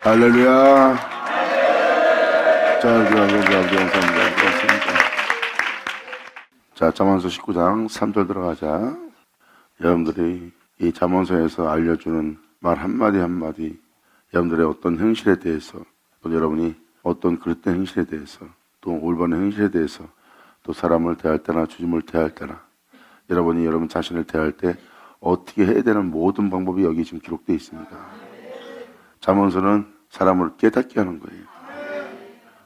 할렐루야. 자, 감사합니다. 자, 잠언서 19장 3절 들어가자. 여러분들이 이 잠언서에서 알려주는 말 한마디 한마디, 여러분들의 어떤 행실에 대해서, 또 여러분이 어떤 그릇된 행실에 대해서, 또 올바른 행실에 대해서, 또 사람을 대할 때나 주님을 대할 때나, 여러분이 여러분 자신을 대할 때 어떻게 해야 되는 모든 방법이 여기 지금 기록되어 있습니다. 잠언서는 사람을 깨닫게 하는 거예요.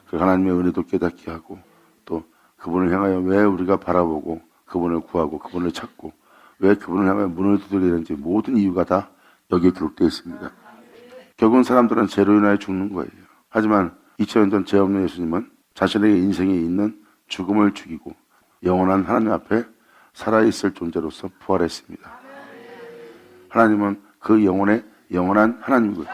그 하나님의 은혜도 깨닫게 하고, 또 그분을 향하여 왜 우리가 바라보고 그분을 구하고 그분을 찾고 왜 그분을 향하여 문을 두드려야 되는지 모든 이유가 다 여기에 기록되어 있습니다. 결국은 사람들은 죄로 인하여 죽는 거예요. 하지만 2000년 전 죄 없는 예수님은 자신에게 인생에 있는 죽음을 죽이고 영원한 하나님 앞에 살아있을 존재로서 부활했습니다. 하나님은 그 영혼의 영원한 하나님이고요.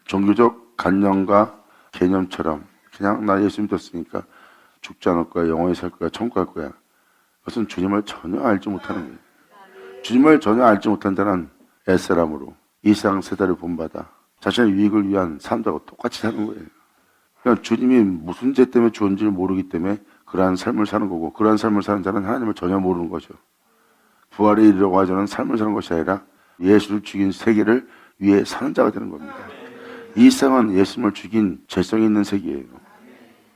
종교적 관념과 개념처럼 그냥 나 예수 믿었으니까 죽지 않을 거야, 영원히 살 거야, 천국 갈 거야. 그것은 주님을 전혀 알지 못하는 거예요. 주님을 전혀 알지 못한 자는 옛사람으로 이 세상 세대를 본받아 자신의 유익을 위한 삶들과 똑같이 사는 거예요. 그러니까 주님이 무슨 죄 때문에 주었는지를 모르기 때문에 그러한 삶을 사는 거고, 그러한 삶을 사는 자는 하나님을 전혀 모르는 거죠. 부활에 이르려고 하자는 삶을 사는 것이 아니라 예수를 죽인 세계를 위해 사는 자가 되는 겁니다. 이 세상은 예수님을 죽인 죄성이 있는 세계예요.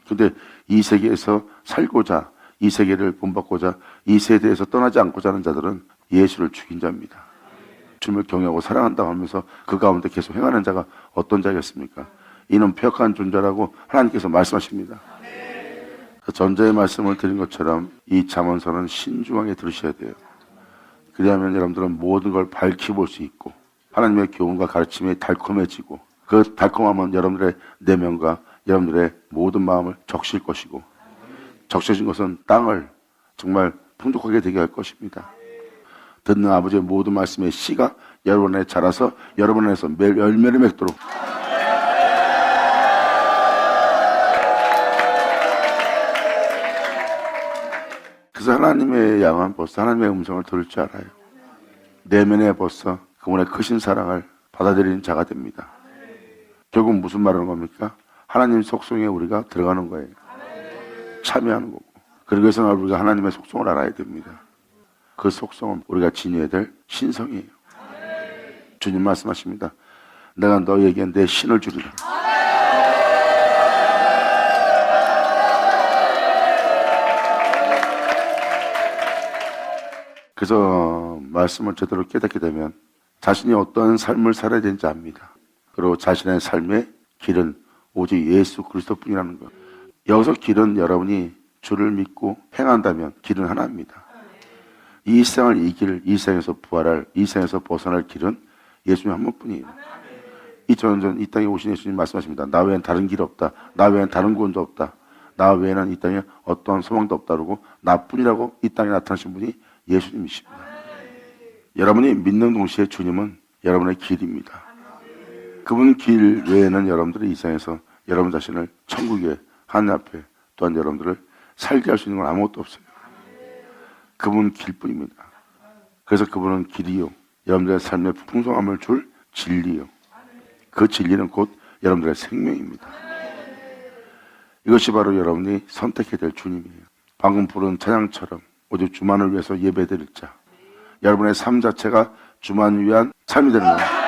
그런데 이 세계에서 살고자, 이 세계를 본받고자, 이 세대에서 떠나지 않고자 하는 자들은 예수를 죽인 자입니다. 주님을 경외하고 사랑한다고 하면서 그 가운데 계속 행하는 자가 어떤 자겠습니까? 이는 폐역한 존재라고 하나님께서 말씀하십니다. 전자의 말씀을 드린 것처럼 이 잠언서는 신중하게 들으셔야 돼요. 그리하면 여러분들은 모든 걸 밝히 볼 수 있고 하나님의 교훈과 가르침이 달콤해지고, 그 달콤함은 여러분들의 내면과 여러분들의 모든 마음을 적실 것이고, 적셔진 것은 땅을 정말 풍족하게 되게 할 것입니다. 듣는 아버지의 모든 말씀의 씨가 여러분 안에 자라서 여러분 안에서 매일 열매를 맺도록. 그래서 하나님의 양은 벌써 하나님의 음성을 들을 줄 알아요. 내면에 벌써 그분의 크신 사랑을 받아들이는 자가 됩니다. 결국 무슨 말하는 겁니까? 하나님 속성에 우리가 들어가는 거예요. 참여하는 거고. 그러기 위해서 우리가 하나님의 속성을 알아야 됩니다. 그 속성은 우리가 지녀야 될 신성이에요. 주님 말씀하십니다. 내가 너희에게 내 신을 주리라. 그래서 말씀을 제대로 깨닫게 되면 자신이 어떠한 삶을 살아야 되는지 압니다. 그리고 자신의 삶의 길은 오직 예수 그리스도뿐이라는 것. 여기서 길은 여러분이 주를 믿고 행한다면 길은 하나입니다. 이 세상을 이길, 이 세상에서 부활할, 이 세상에서 벗어날 길은 예수님 한 분뿐이에요. 2000년 전 이 땅에 오신 예수님 말씀하십니다. 나 외엔 다른 길 없다. 나 외엔 다른 구원도 없다. 나 외에는 이 땅에 어떠한 소망도 없다고 나뿐이라고 이 땅에 나타나신 분이 예수님이십니다. 여러분이 믿는 동시에 주님은 여러분의 길입니다. 그분 길 외에는 여러분들이 이 세상에서 여러분 자신을 천국에 하나님 앞에 또한 여러분들을 살게 할 수 있는 건 아무것도 없어요. 그분 길뿐입니다. 그래서 그분은 길이요, 여러분들의 삶의 풍성함을 줄 진리요, 그 진리는 곧 여러분들의 생명입니다. 이것이 바로 여러분이 선택해야 될 주님이에요. 방금 부른 찬양처럼 오직 주만을 위해서 예배드릴 자, 여러분의 삶 자체가 주만을 위한 삶이 되는 거예요.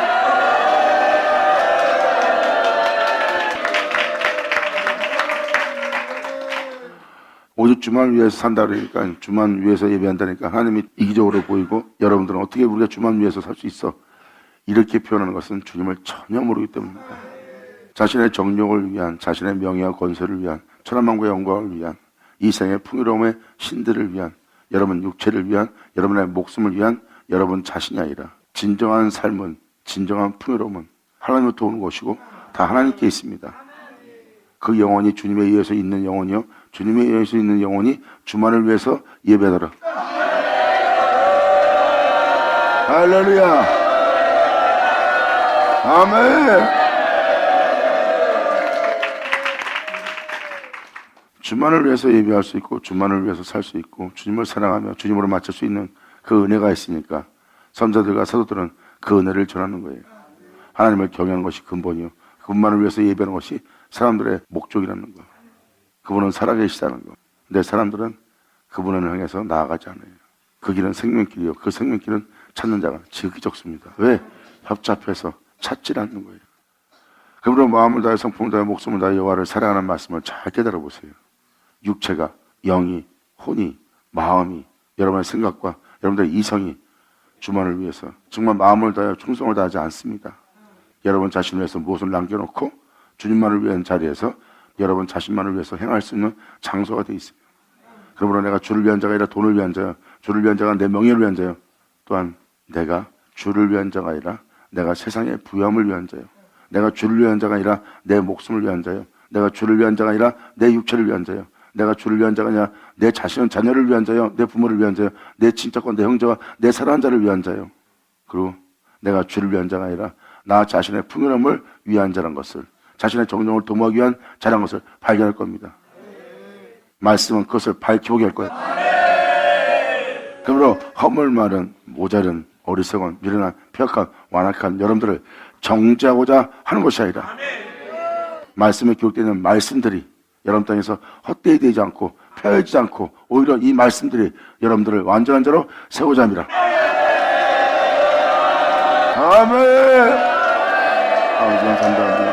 오직 주만 위해서 산다 그러니까, 주만 위해서 예배한다니까 하나님이 이기적으로 보이고, 여러분들은 어떻게 우리가 주만 위해서 살 수 있어? 이렇게 표현하는 것은 주님을 전혀 모르기 때문입니다. 자신의 정욕을 위한, 자신의 명예와 권세를 위한, 천한만국의 영광을 위한, 이 생의 풍요로움의 신들을 위한, 여러분 육체를 위한, 여러분의 목숨을 위한 여러분 자신이 아니라 진정한 삶은, 진정한 풍요로움은 하나님으로부터 오는 것이고 다 하나님께 있습니다. 그 영혼이 주님에 의해서 있는 영혼이요, 주님에 의해서 있는 영혼이 주만을 위해서 예배하라. 할렐루야. 아멘. 주만을 위해서 예배할 수 있고, 주만을 위해서 살 수 있고, 주님을 사랑하며 주님으로 맞출 수 있는 그 은혜가 있으니까 선자들과 사도들은 그 은혜를 전하는 거예요. 하나님을 경외하는 것이 근본이요, 그분만을 위해서 예배하는 것이 사람들의 목적이라는 거. 그분은 살아계시다는 거. 근데 사람들은 그분을 향해서 나아가지 않아요. 그 길은 생명길이요, 그 생명길은 찾는 자가 지극히 적습니다. 왜? 협잡해서 찾질 않는 거예요. 그러므로 마음을 다해 성품을 다해 목숨을 다해 여호와를 사랑하는 말씀을 잘 깨달아 보세요. 육체가, 영이, 혼이, 마음이, 여러분의 생각과 여러분들의 이성이 주만을 위해서 정말 마음을 다해 충성을 다하지 않습니다. 여러분 자신을 위해서 무엇을 남겨놓고 주님만을 위한 자리에서 여러분 자신만을 위해서 행할 수 있는 장소가 되어 있어요. 그러므로 내가 주를 위한 자가 아니라 돈을 위한 자요, 주를 위한 자가 내 명예를 위한 자요, 또한 내가 주를 위한 자가 아니라 내가 세상의 부여함을 위한 자요, 내가 주를 위한 자가 아니라 내 목숨을 위한 자요, 내가 주를 위한 자가 아니라 내 육체를 위한 자요, 내가 주를 위한 자가 아니라 내 자신은 자녀를 위한 자요, 내 부모를 위한 자요, 내 친척과 내 형제와 내 사랑하는 자를 위한 자요, 그리고 내가 주를 위한 자가 아니라 나 자신의 풍요함을 위한 자란 것을, 자신의 정령을 도모하기 위한 자란 것을 발견할 겁니다. 말씀은 그것을 밝혀보게 할 거예요. 그러므로 허물 마른, 모자른, 어리석은, 미련한, 폐역한, 완악한 여러분들을 정죄하고자 하는 것이 아니라 말씀에 기록되는 말씀들이 여러분 땅에서 헛되이 되지 않고 폐허지지 않고 오히려 이 말씀들이 여러분들을 완전한 자로 세우자 합니다. 아멘. 아버지 감사합니다.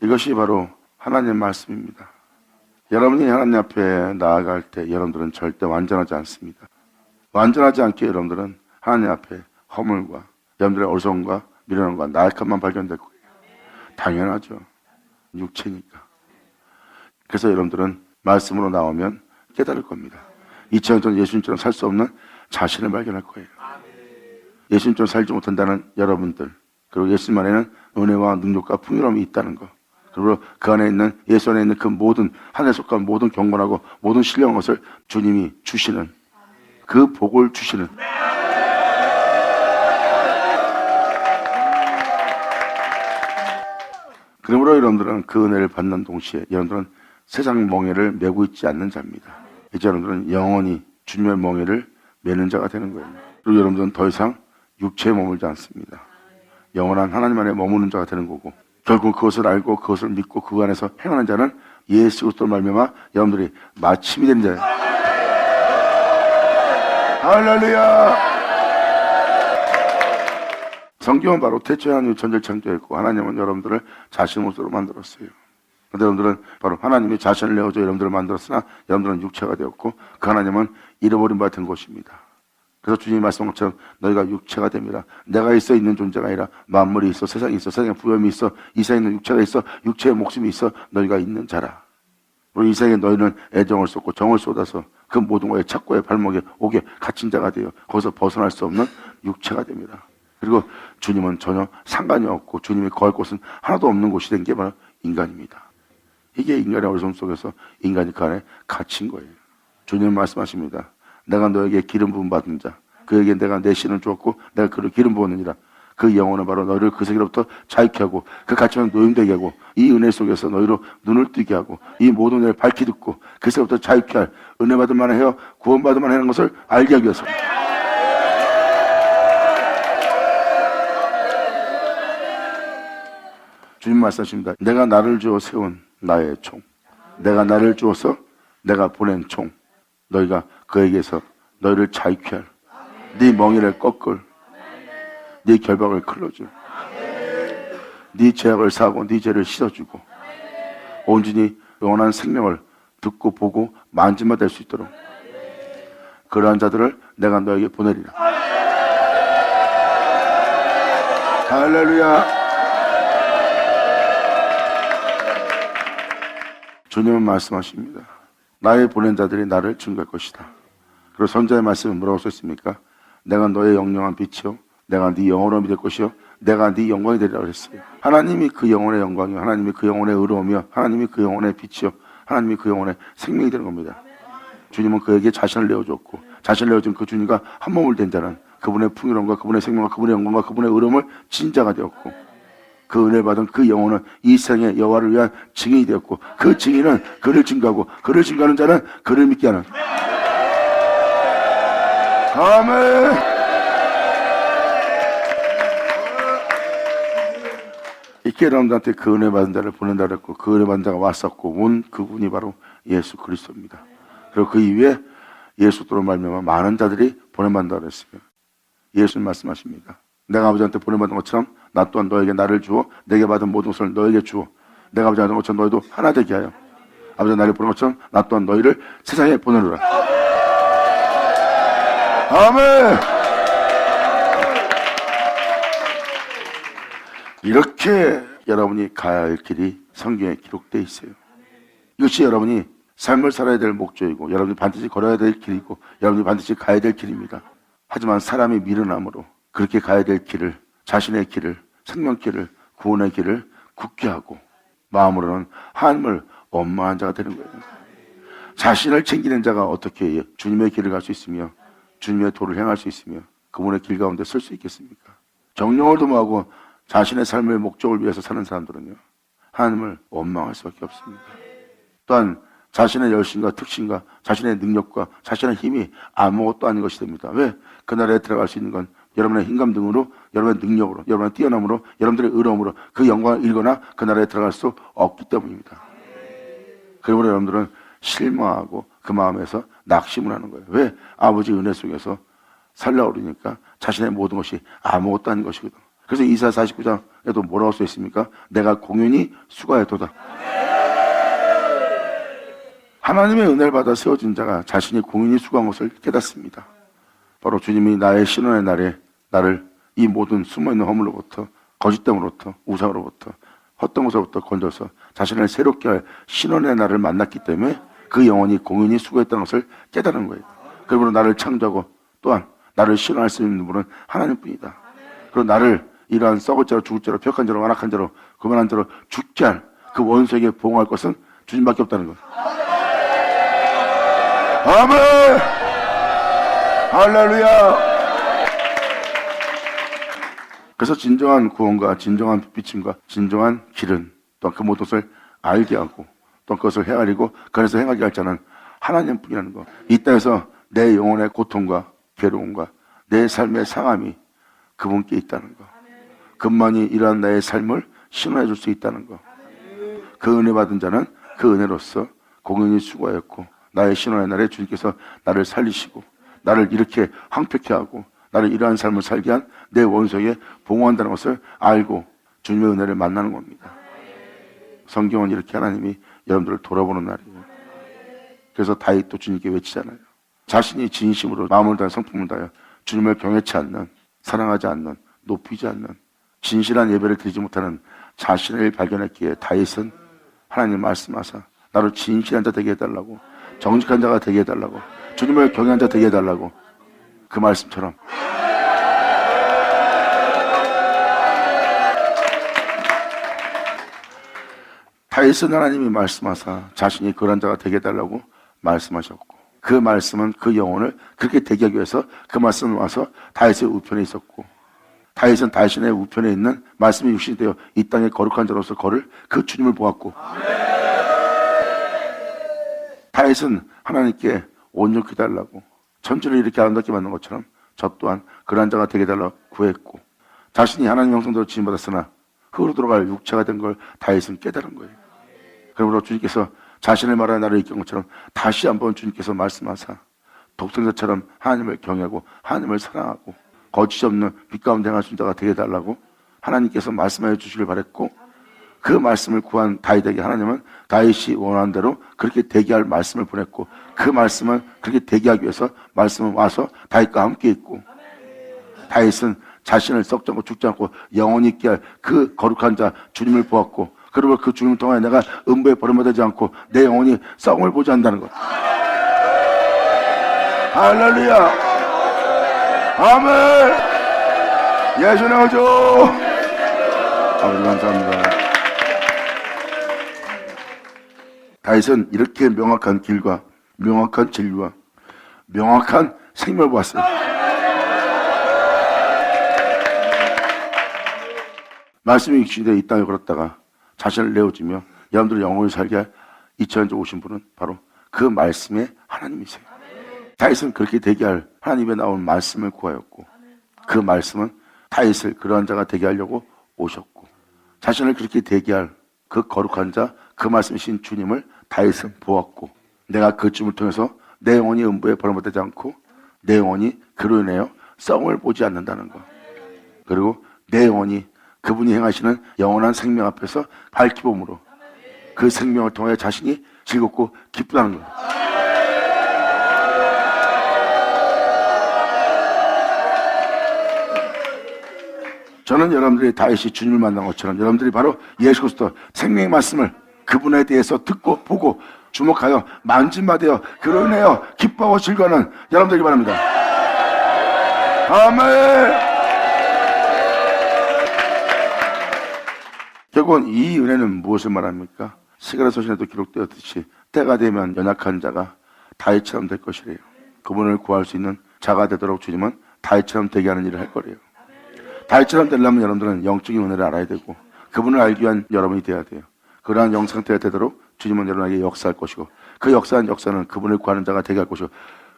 이것이 바로 하나님의 말씀입니다. 여러분이 하나님 앞에 나아갈 때 여러분들은 절대 완전하지 않습니다. 완전하지 않게 여러분들은 하나님 앞에 허물과 여러분들의 어리석음과 미련함과 나약함만 발견될 거예요. 당연하죠. 육체니까. 그래서 여러분들은 말씀으로 나오면 깨달을 겁니다. 2000년 전 예수님처럼 살 수 없는 자신을 발견할 거예요. 예수님처럼 살지 못한다는 여러분들, 그리고 예수님 안에는 은혜와 능력과 풍요로움이 있다는 것, 그리고 그 안에 있는, 예수 안에 있는 그 모든, 하늘에 속한 모든 경건하고 모든 신령한 것을 주님이 주시는, 그 복을 주시는, 그러므로 여러분들은 그 은혜를 받는 동시에 여러분들은 세상 멍에를 메고 있지 않는 자입니다. 이제 여러분들은 영원히 주님의 멍에를 메는 자가 되는 거예요. 그리고 여러분들은 더 이상 육체에 머물지 않습니다. 영원한 하나님 안에 머무는 자가 되는 거고, 결국 그것을 알고 그것을 믿고 그 안에서 행하는 자는 예수 그리스도로 말미암아 여러분들이 마침이 되는 자예요. 할렐루야. 성경은 바로 태초에 하나님이 천지를 창조했고 하나님은 여러분들을 자신의 모습으로 만들었어요. 그런데 여러분들은 바로 하나님이 자신을 내어줘 여러분들을 만들었으나 여러분들은 육체가 되었고 그 하나님은 잃어버린 바 된 것입니다. 그래서 주님이 말씀한 것처럼 너희가 육체가 됩니다. 내가 있어 있는 존재가 아니라 만물이 있어, 세상이 있어, 세상에 부여함이 있어, 이 세상에 있는 육체가 있어, 육체의 목숨이 있어 너희가 있는 자라. 그리고 이 세상에 너희는 애정을 쏟고 정을 쏟아서 그 모든 것에 착고에 발목에 옥에 갇힌 자가 되어 거기서 벗어날 수 없는 육체가 됩니다. 그리고 주님은 전혀 상관이 없고 주님이 거할 곳은 하나도 없는 곳이 된 게 바로 인간입니다. 이게 인간의 어리석음 속에서 인간이 그 안에 갇힌 거예요. 주님은 말씀하십니다. 내가 너에게 기름 부음 받은 자, 그에게 내가 내 신을 주었고 내가 그를 기름 부었느니라. 그 영혼은 바로 너희를 그 세계로부터 자유케 하고 그 갇힘을 노임되게 하고 이 은혜 속에서 너희로 눈을 뜨게 하고 이 모든 은혜를 밝히 듣고 그 세계로부터 자유케 할, 은혜 받을 만한 헤어 구원 받을 만한 하는 것을 알게 하기 위해서. 주님 말씀하십니다. 내가 나를 주어 세운 나의 총, 내가 나를 주어서 내가 보낸 총, 너희가 그에게서 너희를 자유케 할, 네 멍에를 꺾을, 네 결박을 클러줄, 네 죄악을 사하고 네 죄를 씻어주고 온전히 영원한 생명을 듣고 보고 만짐바 될 수 있도록 그러한 자들을 내가 너에게 보내리라. 할렐루야. 주님은 말씀하십니다. 나의 보낸 자들이 나를 증거할 것이다. 그리고 선자의 말씀은 뭐라고 썼습니까? 내가 너의 영영한 빛이요, 내가 네 영원함이 될 것이요, 내가 네 영광이 되리라 그랬어요. 하나님이 그 영혼의 영광이요, 하나님이 그 영혼의 의로움이요, 하나님이 그 영혼의 빛이요, 하나님이 그 영혼의 생명이 되는 겁니다. 주님은 그에게 자신을 내어줬고 자신을 내어준 그 주님과 한 몸을 된 자는 그분의 풍요로움과 그분의 생명과 그분의 영광과 그분의 의로움을 진자가 되었고 그 은혜를 받은 그 영혼은 이 세상의 여호와를 위한 증인이 되었고 그 증인은 그를 증거하고 그를 증거하는 자는 그를 믿게 하는. 아멘. 이렇게 여러분들한테 그 은혜 받은 자를 보낸다 그랬고, 그 은혜 받은 자가 왔었고 온 그분이 바로 예수 그리스도입니다. 그리고 그 이후에 예수로 말미암아 많은 자들이 보내받는다 그랬어요. 예수님 말씀하십니다. 내가 아버지한테 보내받은 것처럼 나 또한 너에게 나를 주어 내게 받은 모든 것을 너에게 주어 내가 아버지한테 받은 것처럼 너희도 하나 되게 하여 아버지가 나를 보낸 것처럼 나 또한 너희를 세상에 보내노라. 아멘. 이렇게 여러분이 가야 할 길이 성경에 기록되어 있어요. 이것이 여러분이 삶을 살아야 될 목적이고 여러분이 반드시 걸어야 될 길이고 여러분이 반드시 가야 될 길입니다. 하지만 사람이 미련함으로 그렇게 가야 될 길을, 자신의 길을, 생명길을, 구원의 길을 굳게 하고 마음으로는 하나님을 원망한 자가 되는 거예요. 자신을 챙기는 자가 어떻게 주님의 길을 갈 수 있으며 주님의 도를 행할 수 있으며 그분의 길 가운데 설 수 있겠습니까? 정령을 도모하고 자신의 삶의 목적을 위해서 사는 사람들은요, 하나님을 원망할 수밖에 없습니다. 또한 자신의 열심과 특신과 자신의 능력과 자신의 힘이 아무것도 아닌 것이 됩니다. 왜? 그 나라에 들어갈 수 있는 건 여러분의 힘감 등으로, 여러분의 능력으로, 여러분의 뛰어남으로, 여러분들의 의로움으로 그 영광을 잃거나 그 나라에 들어갈 수 없기 때문입니다. 그러므로 여러분들은 실망하고 그 마음에서 낙심을 하는 거예요. 왜? 아버지 은혜 속에서 살려고 그러니까 자신의 모든 것이 아무것도 아닌 것이거든. 그래서 이사야 49장에도 뭐라고 써 있습니까? 내가 공연히 수고하였도다. 하나님의 은혜를 받아 세워진 자가 자신이 공연히 수고한 것을 깨닫습니다. 바로 주님이 나의 신원의 날에 나를 이 모든 숨어있는 허물로부터, 거짓됨으로부터, 우상으로부터, 헛된 것으로부터 건져서 자신을 새롭게 할 신원의 날을 만났기 때문에 그 영혼이 공연히 수고했다는 것을 깨달은 거예요. 그러므로 나를 창조하고 또한 나를 신원할 수 있는 분은 하나님뿐이다. 그리고 나를 이러한 썩을 자로 죽을 자로 벽한 자로 완악한 자로 거만한 자로 죽게 할 그 원수에게 보응할 것은 주님밖에 없다는 것. 아멘. 할렐루야. 그래서 진정한 구원과 진정한 빛비침과 진정한 길은 또한 그 모든 것을 알게 하고 또 그것을 헤아리고 그래서 행하게 할 자는 하나님뿐이라는 것. 이 땅에서 내 영혼의 고통과 괴로움과 내 삶의 상함이 그분께 있다는 것. 그분만이 이러한 나의 삶을 신원해 줄 수 있다는 것. 그 은혜 받은 자는 그 은혜로서 공연히 수고하였고 나의 신원의 날에 주님께서 나를 살리시고 나를 이렇게 황폐케 하고 나를 이러한 삶을 살게 한 내 원수에게 봉헌한다는 것을 알고 주님의 은혜를 만나는 겁니다. 성경은 이렇게 하나님이 여러분들을 돌아보는 날이에요. 그래서 다윗도 주님께 외치잖아요. 자신이 진심으로 마음을 다해 성품을 다하여 주님을 경외치 않는, 사랑하지 않는, 높이지 않는 진실한 예배를 드리지 못하는 자신을 발견했기에 다윗은 하나님 말씀하사 나를 진실한 자 되게 해달라고, 정직한 자가 되게 해달라고, 주님을 경외한 자 되게 해달라고 그 말씀처럼 다윗은 하나님이 말씀하사 자신이 그런 자가 되게 해달라고 말씀하셨고 그 말씀은 그 영혼을 그렇게 되게 하기 위해서 그 말씀을 와서 다윗의 우편에 있었고 다윗은 자신의 우편에 있는 말씀이 육신이 되어 이 땅에 거룩한 자로서 걸을 그 주님을 보았고 다윗은 하나님께 온전히 달라고 천지를 이렇게 아름답게 만든 것처럼 저 또한 그러한 자가 되게 달라고 구했고 자신이 하나님 형상대로 지음받았으나 흙으로 돌아갈 육체가 된 걸 다윗은 깨달은 거예요. 그러므로 주님께서 자신을 말하는 나를 이끈 것처럼 다시 한번 주님께서 말씀하사 독생자처럼 하나님을 경외하고 하나님을 사랑하고 거짓 없는 빛 가운데 행할 수 있는 자가 되게 해달라고 하나님께서 말씀하여 주시길 바랬고 그 말씀을 구한 다윗에게 하나님은 다윗이 원하는 대로 그렇게 되게 할 말씀을 보냈고 그 말씀을 그렇게 되게 하기 위해서 말씀은 와서 다윗과 함께 있고 다윗은 자신을 썩지 않고 죽지 않고 영원히 있게 할 그 거룩한 자 주님을 보았고 그리고 그 주님을 통해 내가 음부에 버림받지 않고 내 영혼이 썩음을 보지 않는다는 것. 할렐루야. 아멘. 예수의 오죠. 아버지 감사합니다. 다윗은 이렇게 명확한 길과 명확한 진리와 명확한 생명을 보았어요. 말씀이 육신되어 이 땅에 걸었다가 자신을 내어주며 여러분들의 영혼을 살게 할 2000년 전 오신 분은 바로 그 말씀의 하나님이세요. 다윗은 그렇게 되게 할 하나님 입에 나온 말씀을 구하였고 그 말씀은 다윗을 그러한 자가 되게 하려고 오셨고 자신을 그렇게 되게 할 그 거룩한 자, 그 말씀이신 주님을 다윗은 보았고 내가 그 주님을 통해서 내 영혼이 음부에 버림받지 않고 내 영혼이 그로 인하여 썩음을 보지 않는다는 것. 그리고 내 영혼이 그분이 행하시는 영원한 생명 앞에서 밝히 봄으로 그 생명을 통해 자신이 즐겁고 기쁘다는 것. 저는 여러분들이 다윗이 주님을 만난 것처럼 여러분들이 바로 예수 그리스도 생명의 말씀을 그분에 대해서 듣고 보고 주목하여 만진받아 그로 인하여 기뻐하고 즐거워하는 여러분들이 바랍니다. 아멘. 결국은 이 은혜는 무엇을 말합니까? 시가라 서신에도 기록되었듯이 때가 되면 연약한 자가 다윗처럼 될 것이래요. 그분을 구할 수 있는 자가 되도록 주님은 다윗처럼 되게 하는 일을 할 거래요. 다윗처럼 되려면 여러분들은 영적인 은혜를 알아야 되고 그분을 알기 위한 여러분이 되어야 돼요. 그러한 영상태가 되도록 주님은 여러분에게 역사할 것이고 그 역사는 그분을 구하는 자가 되게 할 것이고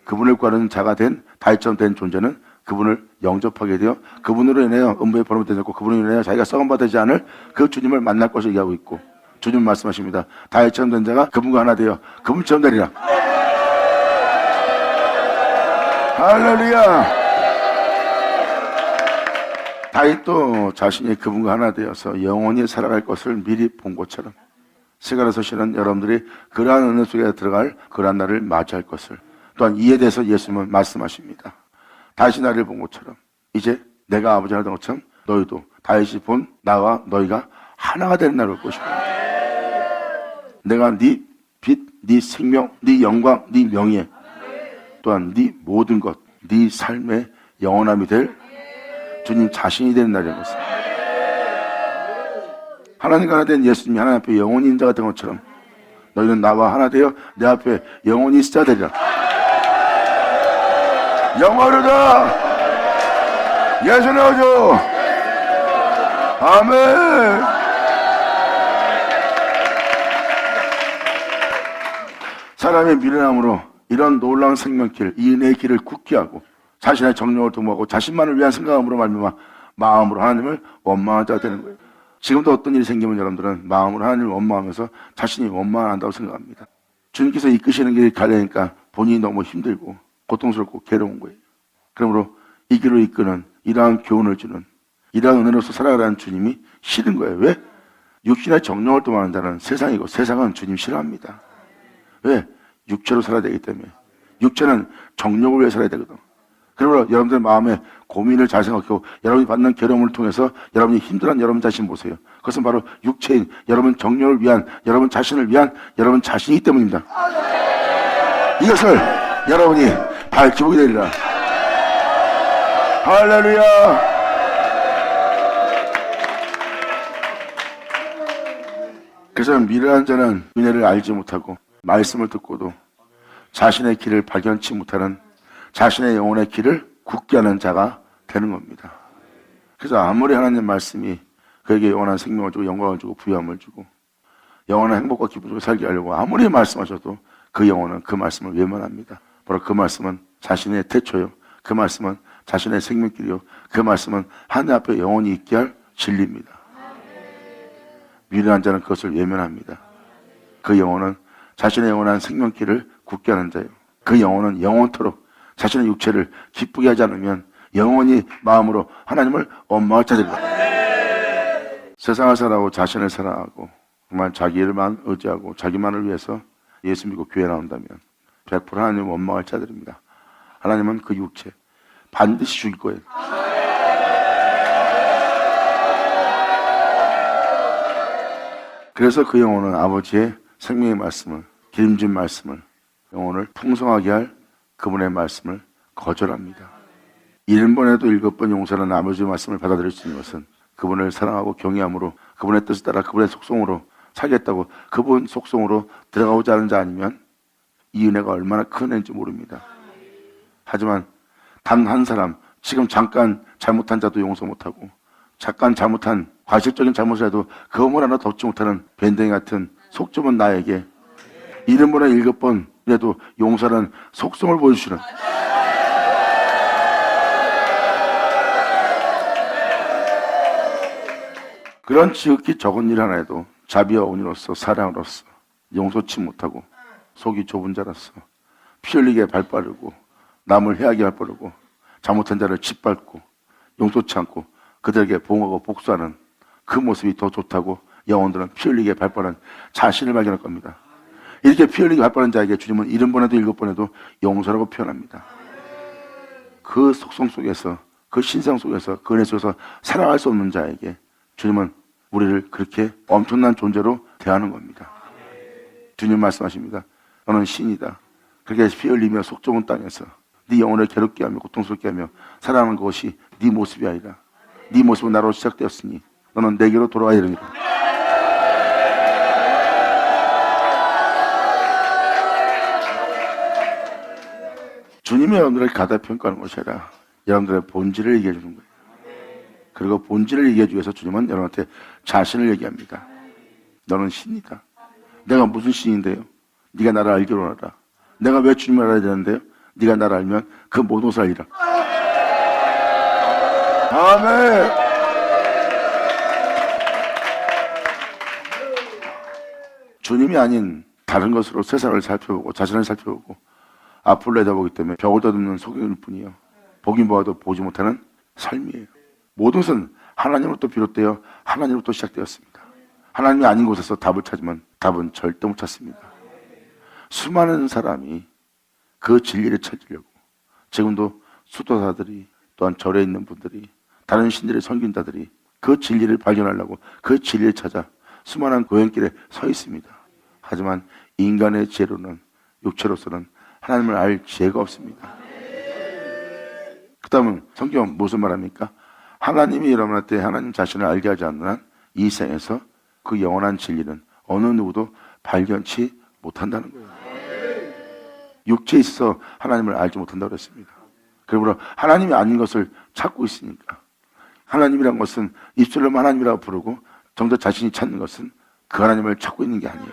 그분을 구하는 자가 된 다윗처럼 된 존재는 그분을 영접하게 되어 그분으로 인하여 음부에 버림되지 않고 그분으로 인하여 자기가 썩음받지 않을 그 주님을 만날 것을 얘기하고 있고 주님 말씀하십니다. 다윗처럼 된 자가 그분과 하나 되어 그분처럼 되리라. 할렐루야. 다윗도 자신이 그분과 하나 되어서 영원히 살아갈 것을 미리 본 것처럼 시가라 서신은 여러분들이 그러한 은혜 속에 들어갈 그러한 날을 맞이할 것을 또한 이에 대해서 예수님은 말씀하십니다. 다윗이 나를 본 것처럼 이제 내가 아버지 하던 것처럼 너희도 다윗이 본 나와 너희가 하나가 되는 날이 올 것이고 내가 네 빛, 네 생명, 네 영광, 네 명예 또한 네 모든 것, 네 삶의 영원함이 될 주님 자신이 되는 날인 것을 하나님과 하나 된 예수님이 하나님 앞에 영원히 있는 자가 된 것처럼 너희는 나와 하나 되어 내 앞에 영원히 있어야 되리라. 영원하다. 예수의 어조. 아멘. 사람의 미련함으로 이런 놀라운 생명길, 이 은혜의 길을 굳게 하고 자신의 정욕을 도모하고 자신만을 위한 생각함으로 말미암아 마음으로 하나님을 원망한 자가 되는 거예요. 지금도 어떤 일이 생기면 여러분들은 마음으로 하나님을 원망하면서 자신이 원망한다고 생각합니다. 주님께서 이끄시는 길이 가려니까 본인이 너무 힘들고 고통스럽고 괴로운 거예요. 그러므로 이 길로 이끄는 이러한 교훈을 주는 이러한 은혜로서 살아가라는 주님이 싫은 거예요. 왜? 육신의 정욕을 도모하는 자는 세상이고 세상은 주님 싫어합니다. 왜? 육체로 살아야 되기 때문에. 육체는 정욕을 위해 살아야 되거든. 그러므로 여러분들 마음에 고민을 잘 생각하고 여러분이 받는 괴로움을 통해서 여러분이 힘들어하는 여러분 자신 보세요. 그것은 바로 육체인 여러분 정욕을 위한 여러분 자신을 위한 여러분 자신이기 때문입니다. 이것을 여러분이 밝히 보게 되리라. 할렐루야. 그래서 미련한 자는 은혜를 알지 못하고 말씀을 듣고도 자신의 길을 발견치 못하는 자신의 영혼의 길을 굳게 하는 자가 되는 겁니다. 그래서 아무리 하나님 말씀이 그에게 영원한 생명을 주고 영광을 주고 부유함을 주고 영원한 행복과 기쁨을 주고 살게 하려고 아무리 말씀하셔도 그 영혼은 그 말씀을 외면합니다. 바로 그 말씀은 자신의 태초요. 그 말씀은 자신의 생명길이요. 그 말씀은 하늘 앞에 영원히 있게 할 진리입니다. 미련한 자는 그것을 외면합니다. 그 영혼은 자신의 영원한 생명길을 굳게 하는 자예요. 그 영혼은 영원토록 자신의 육체를 기쁘게 하지 않으면 영원히 마음으로 하나님을 원망할 자들이다. 세상을 살아가고 자신을 사랑하고 정말 자기를만 의지하고 자기만을 위해서 예수 믿고 교회 나온다면 100% 하나님을 원망할 자들입니다. 하나님은 그 육체 반드시 죽일 거예요. 그래서 그 영혼은 아버지의 생명의 말씀을 기름진 말씀을 영혼을 풍성하게 할 그분의 말씀을 거절합니다. 7번에도 7번 용서하는 아버지의 말씀을 받아들일 수 있는 것은 그분을 사랑하고 경외함으로 그분의 뜻을 따라 그분의 속성으로 살겠다고 그분 속성으로 들어가고자 하는 자 아니면 이 은혜가 얼마나 큰 은혜인지 모릅니다. 하지만 단 한 사람, 지금 잠깐 잘못한 자도 용서 못하고 잠깐 잘못한 과실적인 잘못을 해도 그 허물 하나 덮지 못하는 밴댕이 같은 속 좁은 나에게 7번에 7번이라도 용서하는 속성을 보여주시는 그런 지극히 적은 일 하나에도 자비와 온유로서 사랑으로서 용서치 못하고 속이 좁은 자로서 피 흘리게 발빠르고 남을 해하게 발빠르고 잘못한 자를 짓밟고 용서치 않고 그들에게 보응하고 복수하는 그 모습이 더 좋다고 영혼들은 피 흘리게 발빠른 자신을 발견할 겁니다. 이렇게 피 흘리게 발빠른 자에게 주님은 70번에도 7번에도 용서라고 표현합니다. 그 속성 속에서, 그 신상 속에서, 그 은혜 속에서 살아갈 수 없는 자에게 주님은 우리를 그렇게 엄청난 존재로 대하는 겁니다. 주님 말씀하십니다. 너는 신이다. 그렇게 피 흘리며 속 좁은 땅에서 네 영혼을 괴롭게 하며 고통스럽게 하며 살아가는 것이 네 모습이 아니라 네 모습은 나로 시작되었으니 너는 내게로 돌아와야 되니까. 주님이 여러분들을 가다평가하는 것이 아니라 여러분들의 본질을 얘기해 주는 거예요. 그리고 본질을 얘기해 주기 위해서 주님은 여러분한테 자신을 얘기합니다. 너는 신이다. 내가 무슨 신인데요? 네가 나를 알기로 하라. 내가 왜 주님을 알아야 되는데요? 네가 나를 알면 그 모든 것을 알리라. 아멘. 주님이 아닌 다른 것으로 세상을 살펴보고 자신을 살펴보고 앞을 내다보기 때문에 벽을 더듬는 속일 뿐이요. 보긴 보아도 보지 못하는 삶이에요. 모든 것은 하나님으로부터 비롯되어 하나님으로부터 시작되었습니다. 하나님이 아닌 곳에서 답을 찾으면 답은 절대 못 찾습니다. 수많은 사람이 그 진리를 찾으려고 지금도 수도사들이 또한 절에 있는 분들이 다른 신들의 선균자들이 그 진리를 발견하려고 그 진리를 찾아 수많은 고행길에 서 있습니다. 하지만 인간의 지혜로는 육체로서는 하나님을 알 지혜가 없습니다. 그 다음은 성경은 무슨 말합니까? 하나님이 여러분한테 하나님 자신을 알게 하지 않는 한 이 생에서 그 영원한 진리는 어느 누구도 발견치 못한다는 거예요. 육체에 있어서 하나님을 알지 못한다고 그랬습니다. 그러므로 하나님이 아닌 것을 찾고 있으니까 하나님이란 것은 입술로 하나님이라고 부르고 정작 자신이 찾는 것은 그 하나님을 찾고 있는 게 아니에요.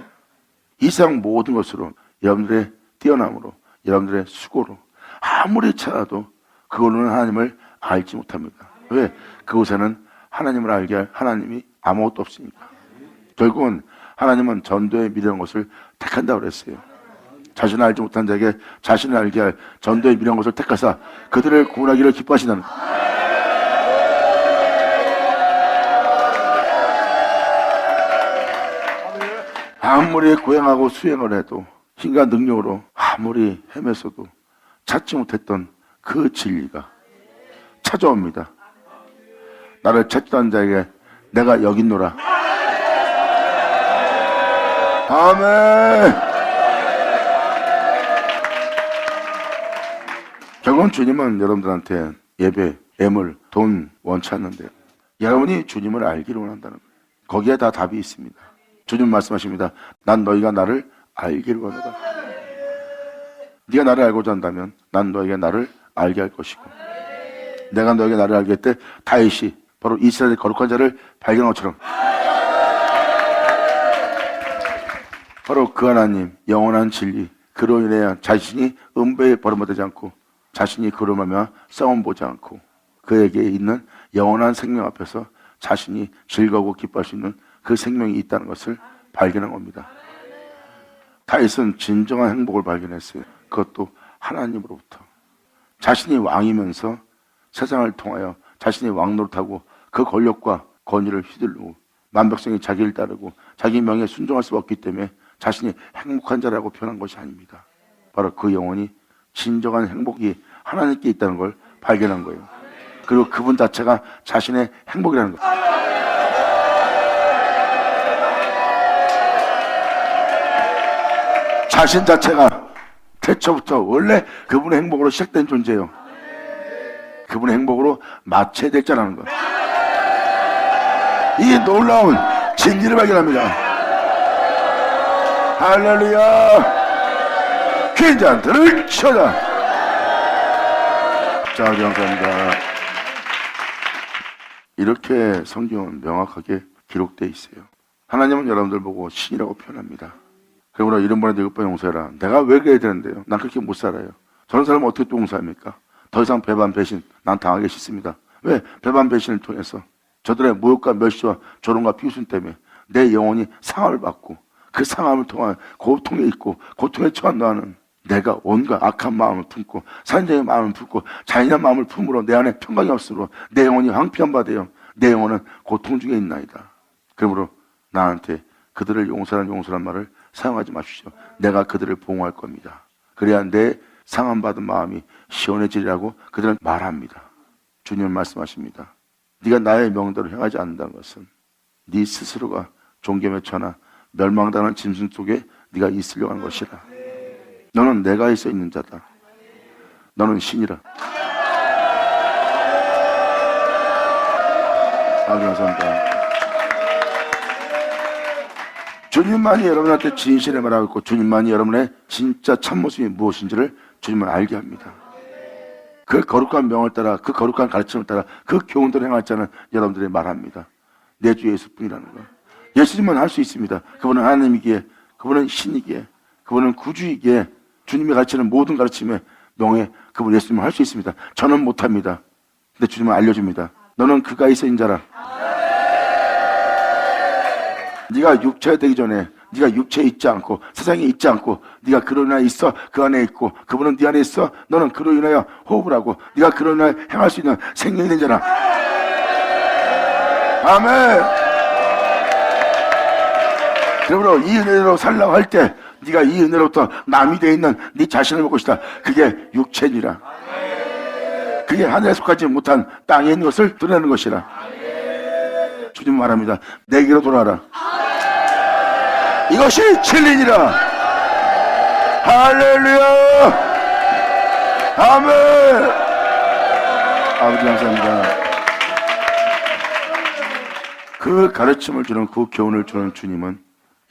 이 세상 모든 것으로 여러분들의 뛰어남으로 여러분들의 수고로 아무리 찾아도 그걸로는 하나님을 알지 못합니다. 왜? 그곳에는 하나님을 알게 할 하나님이 아무것도 없으니까. 결국은 하나님은 전도의 미련한 것을 택한다고 그랬어요. 자신을 알지 못한 자에게 자신을 알게 할 전도의 미련한 것을 택하사 그들을 구원하기를 기뻐하시다는 것. 아무리 고행하고 수행을 해도 힘과 능력으로 아무리 헤맸어도 찾지 못했던 그 진리가 찾아옵니다. 나를 찾던 자에게 내가 여기 있노라. 아멘. 결국은 주님은 여러분들한테 예배, 예물, 돈 원치 않는데요. 여러분이 주님을 알기를 원한다는 거예요. 거기에 다 답이 있습니다. 주님 말씀하십니다. 난 너희가 나를 알기를 원하다. 네가 나를 알고자 한다면 난 너에게 나를 알게 할 것이고 내가 너에게 나를 알게 할 때 다윗이 바로 이스라엘의 거룩한 자를 발견한 것처럼 바로 그 하나님 영원한 진리 그로 인해 자신이 음배에 버림받지 않고 자신이 그로 말미암아 싸움 보지 않고 그에게 있는 영원한 생명 앞에서 자신이 즐거워 기뻐할 수 있는 그 생명이 있다는 것을 발견한 겁니다. 다윗은 진정한 행복을 발견했어요. 그것도 하나님으로부터. 자신이 왕이면서 세상을 통하여 자신이 왕노릇하고 그 권력과 권위를 휘둘르고 만백성이 자기를 따르고 자기 명예에 순종할 수 없기 때문에 자신이 행복한 자라고 표현한 것이 아닙니다. 바로 그 영혼이 진정한 행복이 하나님께 있다는 걸 발견한 거예요. 그리고 그분 자체가 자신의 행복이라는 것. 자신 자체가 태초부터 원래 그분의 행복으로 시작된 존재예요. 그분의 행복으로 마쳐야 자라는 것. 이 놀라운 진리를 발견합니다. 할렐루야. 귀인자들을 쳐자. 자, 감사합니다. 이렇게 성경은 명확하게 기록되어 있어요. 하나님은 여러분들 보고 신이라고 표현합니다. 그러므로 7번에 7번 용서해라. 내가 왜 그래야 되는데요? 난 그렇게 못 살아요. 저런 사람은 어떻게 또 용서합니까? 더 이상 배반 배신 난 당하기 싫습니다. 왜? 배반 배신을 통해서 저들의 모욕과 멸시와 조롱과 비웃음 때문에 내 영혼이 상함을 받고 그 상함을 통한 고통에 있고 고통에 처한 너는 내가 온갖 악한 마음을 품고 산적의 마음을 품고 잔인한 마음을 품으로 내 안에 평강이 없으므로 내 영혼이 황폐한 바 되어 내 영혼은 고통 중에 있나이다. 그러므로 나한테 그들을 용서란 말을 사용하지 마십시오. 내가 그들을 보호할 겁니다. 그래야 내 상함받은 마음이 시원해지리라고 그들은 말합니다. 주님은 말씀하십니다. 네가 나의 명대로 행하지 않는다는 것은 네 스스로가 종겸에 처나 멸망당하는 짐승 속에 네가 있으려고 하는 것이라. 너는 내가 있어 있는 자다. 너는 신이라. 감사합니다. 주님만이 여러분한테 진실의 말하고 있고 주님만이 여러분의 진짜 참모습이 무엇인지를 주님은 알게 합니다. 그 거룩한 명을 따라 그 거룩한 가르침을 따라 그 교훈대로 행할 자는 여러분들이 말합니다. 내 주 예수뿐이라는 거. 예수님은 할 수 있습니다. 그분은 하나님이기에, 그분은 신이기에, 그분은 구주이기에 주님이 가르치는 모든 가르침에 명예 그분 예수님은 할 수 있습니다. 저는 못합니다. 근데 주님은 알려줍니다. 너는 그가 있어 있는 자라. 네가 육체가 되기 전에 네가 육체에 있지 않고 세상에 있지 않고 네가 그로 인하여 있어 그 안에 있고 그분은 네 안에 있어 너는 그로 인하여 호흡을 하고 네가 그로 인하여 행할 수 있는 생명이 된 자라. 아멘. 그러므로 이 은혜로 살라고 할 때 네가 이 은혜로부터 남이 되어 있는 네 자신을 볼 것이다. 그게 육체니라. 그게 하늘에 속하지 못한 땅에 있는 것을 드러내는 것이라. 주님 말합니다. 내게로 돌아와라. 이것이 진리니라. 할렐루야. 아멘. 아버지 감사합니다. 그 가르침을 주는 그 교훈을 주는 주님은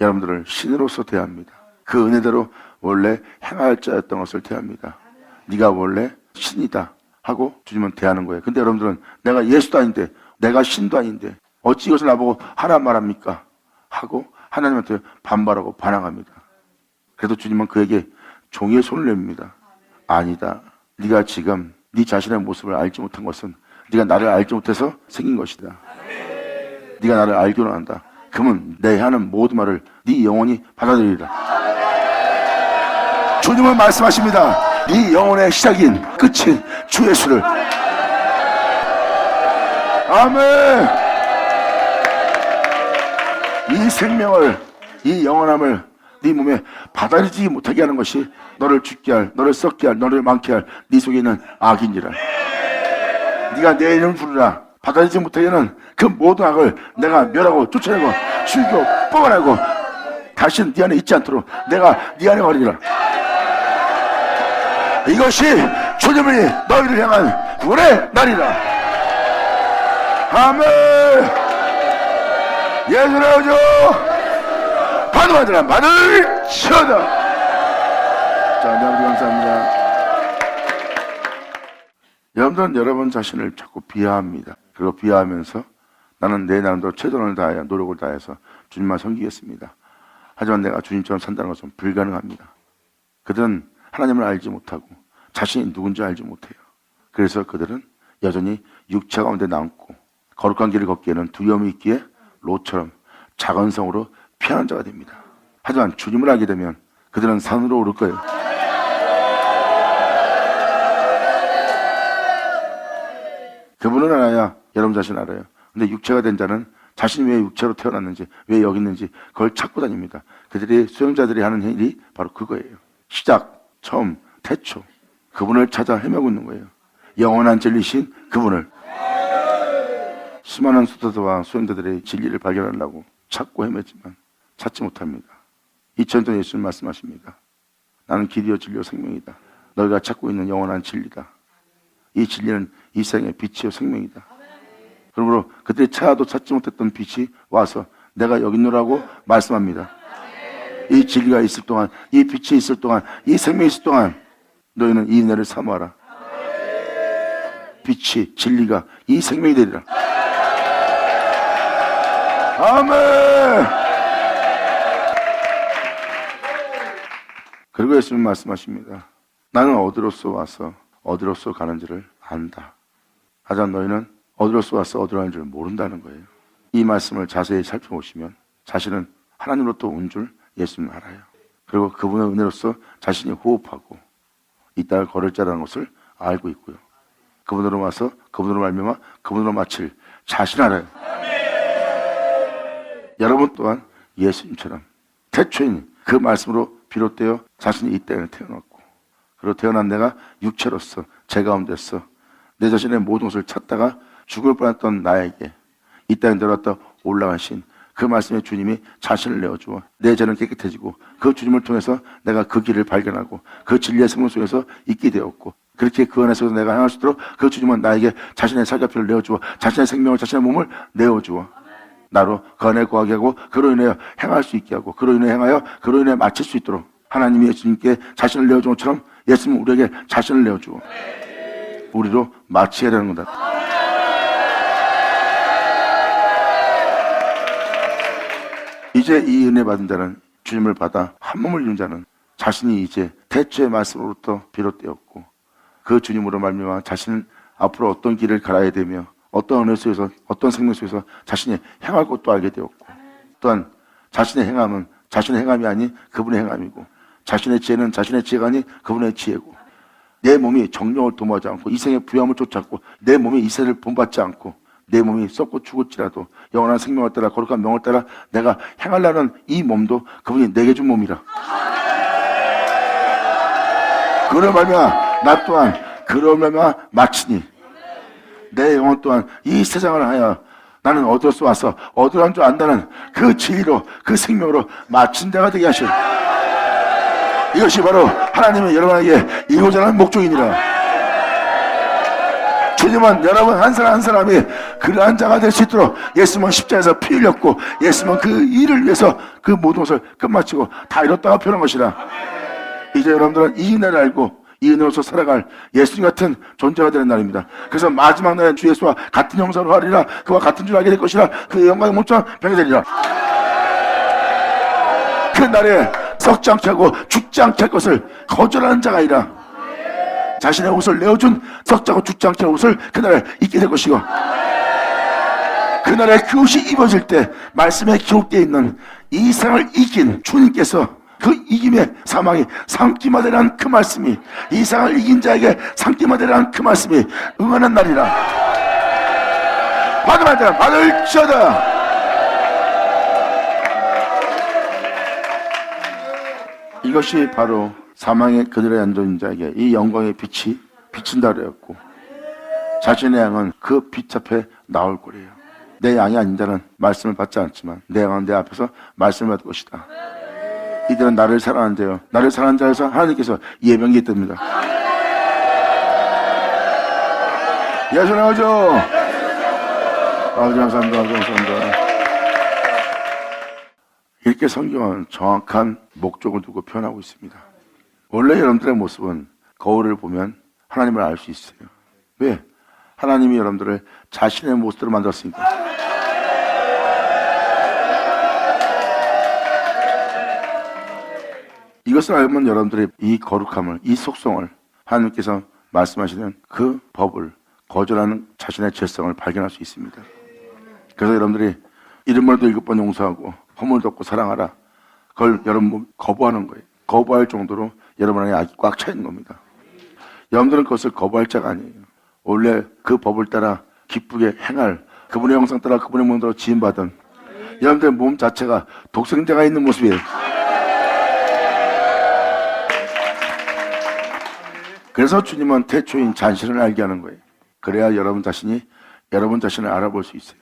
여러분들을 신으로서 대합니다. 그 은혜대로 원래 행할 자였던 것을 대합니다. 네가 원래 신이다 하고 주님은 대하는 거예요. 근데 여러분들은 내가 예수도 아닌데 내가 신도 아닌데 어찌 이것을 나보고 하란 말합니까? 하고 하나님한테 반발하고 반항합니다. 그래도 주님은 그에게 종이의 손을 냅니다. 아니다. 네가 지금 네 자신의 모습을 알지 못한 것은 네가 나를 알지 못해서 생긴 것이다. 네가 나를 알기로 한다. 그러면 내 하는 모든 말을 네 영혼이 받아들이리라. 주님은 말씀하십니다. 네 영혼의 시작인 끝인 주 예수를. 아멘. 이 생명을 이 영원함을 네 몸에 받아들이지 못하게 하는 것이 너를 죽게 할 너를 썩게 할 너를 망케 할 네 속에 있는 악이니라. 네가 내 이름을 부르라. 받아들이지 못하게 하는 그 모든 악을 내가 멸하고 쫓아내고 죽이고 뽑아내고 다시는 네 안에 있지 않도록 내가 네 안에 버리리라. 이것이 주님이 너희를 향한 구원의 날이라. 아멘. 예수의 오죠. 받으라 받을 치어다. 자, 아버지 감사합니다. 여러분들은 여러분 자신을 자꾸 비하합니다. 그리고 비하하면서 나는 내 나름대로 최선을 다하여 노력을 다해서 주님만 섬기겠습니다. 하지만 내가 주님처럼 산다는 것은 불가능합니다. 그들은 하나님을 알지 못하고 자신이 누군지 알지 못해요. 그래서 그들은 여전히 육체 가운데 남고 거룩한 길을 걷기에는 두려움이 있기에 롯처럼 작은 성으로 피하는 자가 됩니다. 하지만 주님을 알게 되면 그들은 산으로 오를 거예요. 그분을 알아야 여러분 자신 알아요. 근데 육체가 된 자는 자신이 왜 육체로 태어났는지 왜 여기 있는지 그걸 찾고 다닙니다. 그들이 수용자들이 하는 일이 바로 그거예요. 시작, 처음, 태초 그분을 찾아 헤매고 있는 거예요. 영원한 진리신 그분을. 수많은 수도자와 수용자들의 진리를 발견하려고 찾고 헤매지만 찾지 못합니다. 2000년 전 예수님 말씀하십니다. 나는 길이요 진리요 생명이다. 너희가 찾고 있는 영원한 진리다. 이 진리는 이 세상의 빛이요 생명이다. 그러므로 그들이 찾아도 찾지 못했던 빛이 와서 내가 여기 있노라고 말씀합니다. 이 진리가 있을 동안, 이 빛이 있을 동안, 이 생명이 있을 동안 너희는 이 은혜를 사모하라. 빛이 진리가 이 생명이 되리라. 아멘. 그리고 예수님 말씀하십니다. 나는 어디로서 와서 어디로서 가는지를 안다. 하지만 너희는 어디로서 왔어 어디로 가는 줄 모른다는 거예요. 이 말씀을 자세히 살펴보시면 자신은 하나님으로부터 온 줄 예수님 알아요. 그리고 그분의 은혜로서 자신이 호흡하고 이 땅을 걸을 자라는 것을 알고 있고요. 그분으로 와서 그분으로 말미암아 그분으로 마칠 자신 알아요. 여러분 또한 예수님처럼 태초인 그 말씀으로 비롯되어 자신이 이 땅에 태어났고, 그리고 태어난 내가 육체로서 제 가운데서 내 자신의 모든 것을 찾다가 죽을 뻔했던 나에게 이 땅에 내려왔다 올라가신 그 말씀의 주님이 자신을 내어주어 내 죄는 깨끗해지고 그 주님을 통해서 내가 그 길을 발견하고 그 진리의 생명 속에서 있게 되었고, 그렇게 그 안에서 내가 행할 수 있도록 그 주님은 나에게 자신의 살갑기를 내어주어 자신의 생명을 자신의 몸을 내어주어 나로 그 안에 거하게 하고 그로 인하여 행할 수 있게 하고 그로 인해 행하여 그로 인해 마칠 수 있도록 하나님이 예수님께 자신을 내어준 것처럼 예수님은 우리에게 자신을 내어주어 우리로 마치게 되는 거다. 이제 이 은혜 받은 자는, 주님을 받아 한 몸을 이룬 자는 자신이 이제 태초의 말씀으로부터 비롯되었고 그 주님으로 말미암아 자신은 앞으로 어떤 길을 갈아야 되며 어떤 은혜 속에서 어떤 생명 속에서 자신이 행할 것도 알게 되었고, 또한 자신의 행함은 자신의 행함이 아닌 그분의 행함이고 자신의 지혜는 자신의 지혜가 아닌 그분의 지혜고, 내 몸이 정령을 도모하지 않고 이생의 부여함을 쫓았고 내 몸이 이세를 본받지 않고 내 몸이 썩고 죽을지라도 영원한 생명을 따라 거룩한 명을 따라 내가 행하려는 이 몸도 그분이 내게 준 몸이라. 그로 말미암아 나 또한 그로 말미암아 마치니 내 영혼 또한 이 세상을 하여 나는 어디로서 와서 어디로 간 줄 안다는 그 진리로 그 생명으로 마친 자가 되게 하시오. 이것이 바로 하나님의 여러분에게 이루고자 하는 목적이니라. 주님은 여러분 한 사람 한 사람이 그러한 자가 될 수 있도록 예수님은 십자가에서 피 흘렸고 예수님은 그 일을 위해서 그 모든 것을 끝마치고 다 이뤘다가 표현한 것이라. 이제 여러분들은 이 은혜를 알고 이 은혜로서 살아갈 예수님 같은 존재가 되는 날입니다. 그래서 마지막 날에 주 예수와 같은 형상으로 하리라. 그와 같은 줄 알게 될 것이라. 그 영광의 몸처럼 병이 되리라. 그 날에 썩지 않게 하고 죽지 않게 할 것을 거절하는 자가 아니라 자신의 옷을 내어준 썩지 않고 죽지 않게 할 옷을 그날에 입게 될 것이고, 그날에 그 옷이 입어질 때 말씀에 기록되어 있는 이 세상을 이긴 주님께서 그 이김의 사망이 삼기마 되라는 그 말씀이, 이 세상을 이긴 자에게 삼기마 되라는 그 말씀이 응하는 날이라. 받으면 자 받을지어다. 이것이 바로 사망의 그들의 앉은 자에게 이 영광의 빛이 비친다 그랬고, 자신의 양은 그 빛 앞에 나올 거래요. 내 양이 아닌 자는 말씀을 받지 않지만 내 양은 내 앞에서 말씀을 받을 것이다. 이들은 나를 사랑한대요. 나를 사랑한 자에서 하나님께서 예병이 뜹니다. 예수 나오죠. 아버지 감사합니다. 아버지 감사합니다. 이렇게 성경은 정확한 목적을 두고 표현하고 있습니다. 원래 여러분들의 모습은 거울을 보면 하나님을 알 수 있어요. 왜? 하나님이 여러분들을 자신의 모습으로 만들었으니까. 이것을 알면 여러분들이 이 거룩함을, 이 속성을 하나님께서 말씀하시는 그 법을 거절하는 자신의 죄성을 발견할 수 있습니다. 그래서 여러분들이 이름만도 7번 용서하고 허물 덮고 사랑하라. 그걸 여러분 거부하는 거예요. 거부할 정도로 여러분 안에 악이 꽉 차 있는 겁니다. 여러분들은 그것을 거부할 자가 아니에요. 원래 그 법을 따라 기쁘게 행할 그분의 형상 따라 그분의 몸으로 지음받은 여러분들의 몸 자체가 독생자가 있는 모습이에요. 그래서 주님은 태초인 자신을 알게 하는 거예요. 그래야 여러분 자신을 알아볼 수 있어요.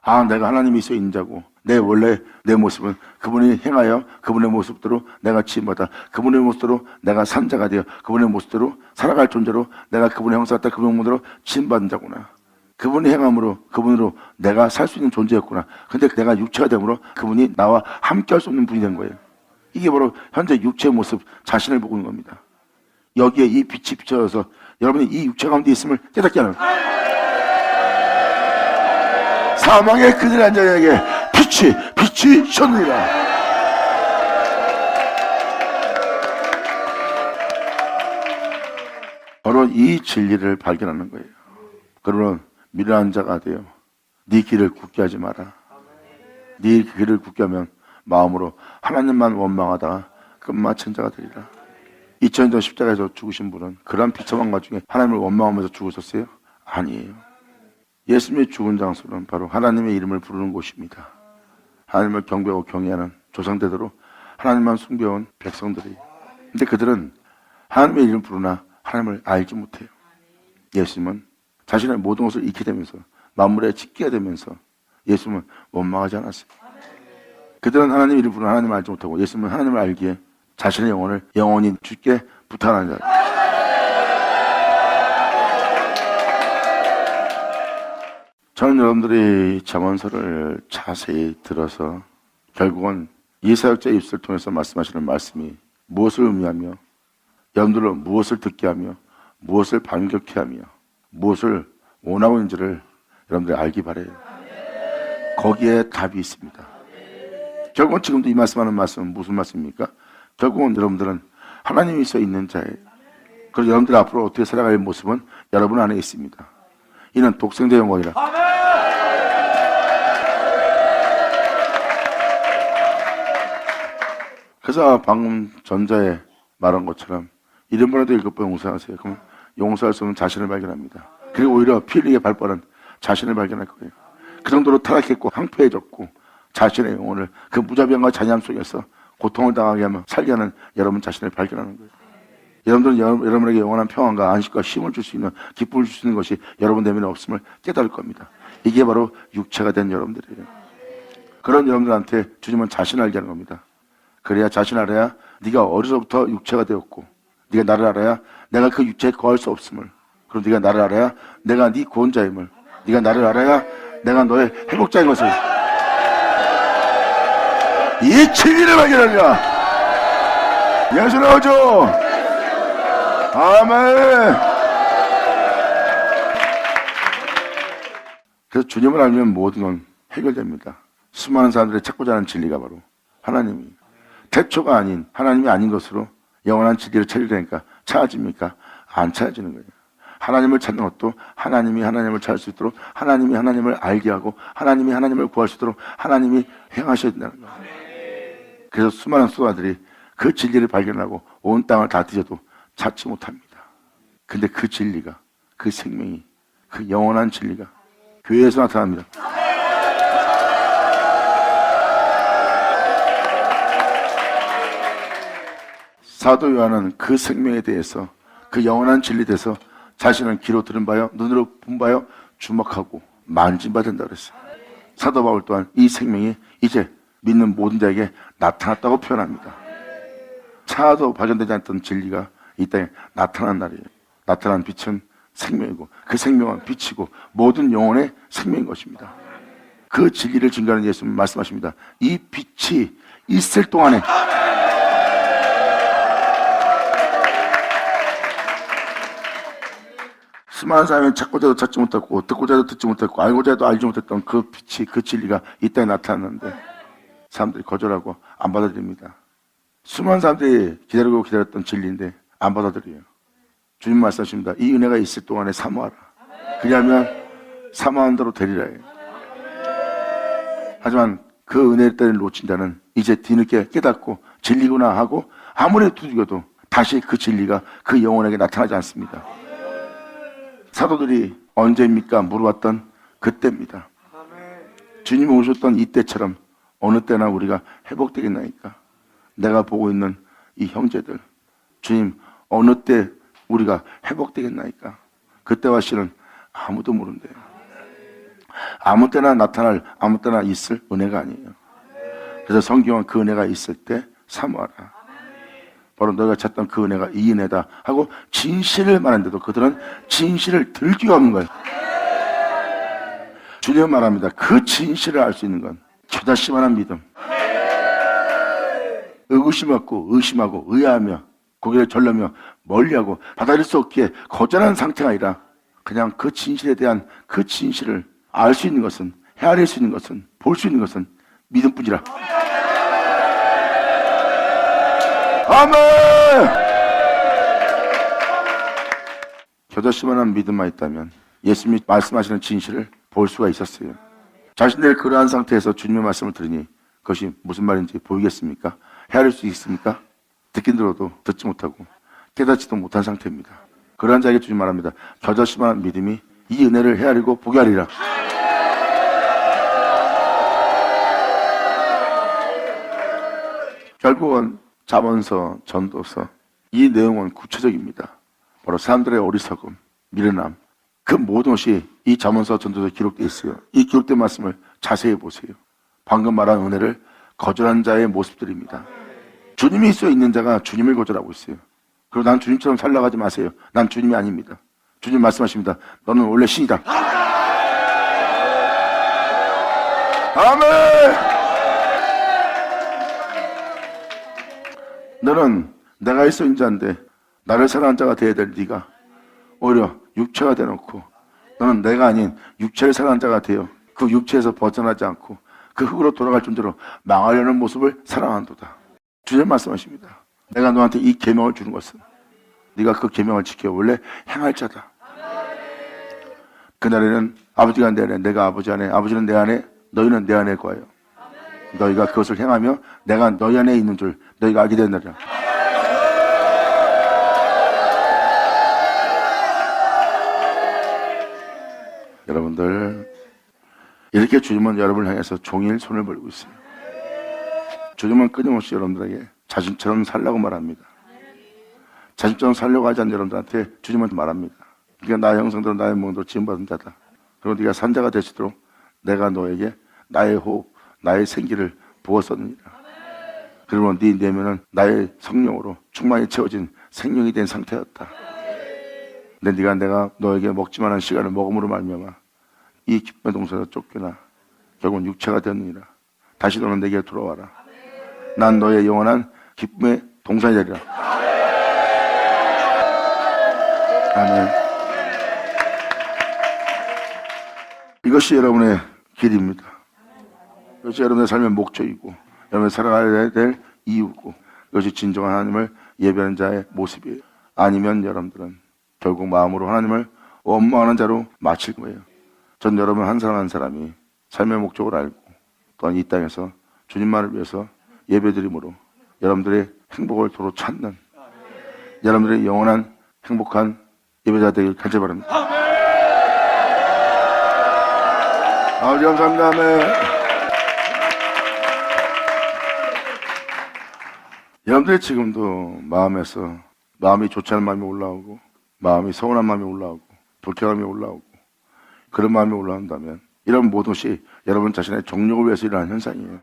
아, 내가 하나님이 있어 있는 자고 원래 내 모습은 그분이 행하여 그분의 모습대로 내가 지음받아 그분의 모습대로 내가 산 자가 되어 그분의 모습대로 살아갈 존재로 내가 그분의 형상 따라 그분의 몸으로 지음받은 자구나. 그분의 행함으로 그분으로 내가 살 수 있는 존재였구나. 근데 내가 육체가 되므로 그분이 나와 함께 할 수 없는 분이 된 거예요. 이게 바로 현재 육체의 모습 자신을 보고 있는 겁니다. 여기에 이 빛이 비춰져서 여러분이 이 육체 가운데 있음을 깨닫게 하는 거예요. 사망의 그들 앉은 자에게 빛이 셨느니라. 바로 이 진리를 발견하는 거예요. 그러면 미련한 자가 되어 네 길을 굳게 하지 마라. 네 길을 굳게 하면 마음으로 하나님만 원망하다가 끝마친 자가 되리라. 2000년 전 십자가에서 죽으신 분은 그런 비참한 와중에 하나님을 원망하면서 죽으셨어요? 아니에요. 예수님의 죽은 장소는 바로 하나님의 이름을 부르는 곳입니다. 하나님을 경배하고 경외하는 조상대대로 하나님만 숭배해온 백성들이, 근데 그들은 하나님의 이름을 부르나 하나님을 알지 못해요. 예수님은 자신의 모든 것을 잃게 되면서 만물에 짓게 되면서 예수님은 원망하지 않았어요. 그들은 하나님의 이름을 부르나 하나님을 알지 못하고 예수님은 하나님을 알기에 자신의 영혼을 영원히 주께 부탁하는 자. 저는 여러분들이 잠언서를 자세히 들어서 결국은 이사역자의 입술을 통해서 말씀하시는 말씀이 무엇을 의미하며 여러분들은 무엇을 듣게 하며 무엇을 반격케 하며 무엇을 원하고 있는지를 여러분들이 알기 바라요. 거기에 답이 있습니다. 결국은 지금도 이 말씀하는 말씀은 무슨 말씀입니까? 결국은 여러분들은 하나님이 있어 있는 자예요. 그래서 여러분들 앞으로 어떻게 살아갈 모습은 여러분 안에 있습니다. 이는 독생자 영광이라. 그래서 방금 전자에 말한 것처럼 이름보라도 7번 용서하세요. 그럼 용서할 수 없는 자신을 발견합니다. 그리고 오히려 피 흘리게 발빠른 자신을 발견할 거예요. 그 정도로 타락했고 황폐해졌고 자신의 영혼을 그 무자비함과 잔인함 속에서 고통을 당하게 하며 살게 하는 여러분 자신을 발견하는 거예요. 여러분들은 여러분에게 영원한 평안과 안식과 힘을 줄 수 있는, 기쁨을 줄 수 있는 것이 여러분 내면에 없음을 깨달을 겁니다. 이게 바로 육체가 된 여러분들이에요. 그런 여러분들한테 주님은 자신을 알게 하는 겁니다. 그래야 자신을 알아야 네가 어려서부터 육체가 되었고 네가 나를 알아야 내가 그 육체에 거할 수 없음을, 그리고 네가 나를 알아야 내가 네 구원자임을, 네가 나를 알아야 내가 너의 회복자인 것을, 이 진리를 발견하리라. 예수 나오죠. 아멘. 그래서 주님을 알면 모든 건 해결됩니다. 수많은 사람들이 찾고자 하는 진리가 바로 하나님이, 태초가 아닌 하나님이 아닌 것으로 영원한 진리를 찾으려니까 찾아집니까? 안 찾아지는 거예요. 하나님을 찾는 것도 하나님이 하나님을 찾을 수 있도록 하나님이 하나님을 알게 하고 하나님이 하나님을 구할 수 있도록 하나님이 행하셔야 된다는 거예요. 그래서 수많은 수가들이 그 진리를 발견하고 온 땅을 다 뒤져도 찾지 못합니다. 근데 그 진리가, 그 생명이, 그 영원한 진리가 교회에서 나타납니다. 사도 요한은 그 생명에 대해서, 그 영원한 진리에 대해서 자신은 귀로 들은 바요 눈으로 본 바요 주목하고 만진바 된다고 그랬어요. 사도 바울 또한 이 생명이 이제 믿는 모든 자에게 나타났다고 표현합니다. 차도 발견되지 않던 진리가 이 땅에 나타난 날이에요. 나타난 빛은 생명이고 그 생명은 빛이고 모든 영혼의 생명인 것입니다. 그 진리를 증거하는 예수님은 말씀하십니다. 이 빛이 있을 동안에 수많은 사람이 찾고자 해도 찾지 못했고 듣고자 해도 듣지 못했고 알고자 해도 알지 못했던 그 빛이, 그 진리가 이 땅에 나타났는데 사람들이 거절하고 안 받아들입니다. 수많은 사람들이 기다렸던 진리인데 안 받아들여요. 주님 말씀하십니다. 이 은혜가 있을 동안에 사모하라. 그리하면 사모한 대로 되리라 해요. 하지만 그 은혜를 때를 놓친 자는 이제 뒤늦게 깨닫고 진리구나 하고 아무리 두드려도 다시 그 진리가 그 영혼에게 나타나지 않습니다. 사도들이 언제입니까? 물어봤던 그때입니다. 주님이 오셨던 이때처럼 어느 때나 우리가 회복되겠나이까? 내가 보고 있는 이 형제들, 주님 어느 때 우리가 회복되겠나이까? 그때와 시는 아무도 모른대요. 아무 때나 나타날, 아무 때나 있을 은혜가 아니에요. 그래서 성경은 그 은혜가 있을 때 사모하라. 바로 너희가 찾던 그 은혜가 이 은혜다 하고 진실을 말하는데도 그들은 진실을 들기가 없는 거예요. 주님은 말합니다. 그 진실을 알 수 있는 건 겨자씨만한 믿음, 의심하고 의아하며 고개를 절라며 멀리하고 받아들일 수 없기에 거절하는 상태가 아니라 그냥 그 진실에 대한 그 진실을 알 수 있는 것은, 헤아릴 수 있는 것은, 볼 수 있는 것은 믿음뿐이라. 아멘! 겨자씨만한 믿음만 있다면 예수님이 말씀하시는 진실을 볼 수가 있었어요. 자신들 그러한 상태에서 주님의 말씀을 들으니 그것이 무슨 말인지 보이겠습니까? 헤아릴 수 있습니까? 듣긴 들어도 듣지 못하고 깨닫지도 못한 상태입니다. 그러한 자에게 주님 말합니다. 겨자씨만한 믿음이 이 은혜를 헤아리고 보게 하리라. 결국은 잠언서, 전도서 이 내용은 구체적입니다. 바로 사람들의 어리석음, 미련함, 그 모든 것이 이 잠언서, 전도서에 기록되어 있어요. 이 기록된 말씀을 자세히 보세요. 방금 말한 은혜를 거절한 자의 모습들입니다. 주님이 있어 있는 자가 주님을 거절하고 있어요. 그리고 난 주님처럼 살려고 하지 마세요. 난 주님이 아닙니다. 주님 말씀하십니다. 너는 원래 신이다. 아멘. 너는 내가 있어 있는 자인데 나를 사랑하는 자가 되어야 될 네가 오히려 육체가 되어놓고 너는 내가 아닌 육체를 사랑하는 자가 되어 그 육체에서 벗어나지 않고 그 흙으로 돌아갈 존재로 망하려는 모습을 사랑한도다. 주님 말씀하십니다. 내가 너한테 이 계명을 주는 것은 네가 그 계명을 지켜 원래 행할 자다. 그날에는 아버지가 내 안에, 내가 아버지 안에, 아버지는 내 안에, 너희는 내 안에 거하여 너희가 그것을 행하며 내가 너희 안에 있는 줄 너희가 알게 된다라. 여러분들, 이렇게 주님은 여러분을 향해서 종일 손을 벌고 있어요. 주님은 끊임없이 여러분들에게 자신처럼 살라고 말합니다. 자신처럼 살려고 하지 않는 여러분들한테 주님은 말합니다. 네가 나의 형상대로 나의 모형대로 지음받은 자다. 그리고 네가 산자가 되시도록 내가 너에게 나의 호흡, 나의 생기를 부었었느니라. 그러면 네 내면은 나의 성령으로 충만히 채워진 생명이 된 상태였다. 근데 내가 너에게 먹지만 한 시간을 먹음으로 말미암아 이 기쁨의 동산에서 쫓겨나 결국은 육체가 되었느니라. 다시 너는 내게 돌아와라. 난 너의 영원한 기쁨의 동산이 되리라. 아멘. 이것이 여러분의 길입니다. 이것이 여러분의 삶의 목적이고 여러분이 살아가야 될 이유고 이것이 진정한 하나님을 예배하는 자의 모습이에요. 아니면 여러분들은 결국 마음으로 하나님을 원망하는 자로 마칠 거예요. 전 여러분 한 사람 한 사람이 삶의 목적을 알고 또한 이 땅에서 주님만을 위해서 예배드림으로 여러분들의 행복을 도로 찾는 여러분들의 영원한 행복한 예배자 되길 간절히 바랍니다. 아버지 감사합니다. 아멘. 여러분들이 지금도 마음에서 마음이 좋지 않은 마음이 올라오고 마음이 서운한 마음이 올라오고 불쾌함이 올라오고 그런 마음이 올라온다면 이런 모든 것이 여러분 자신의 정욕을 위해서 일어나는 현상이에요.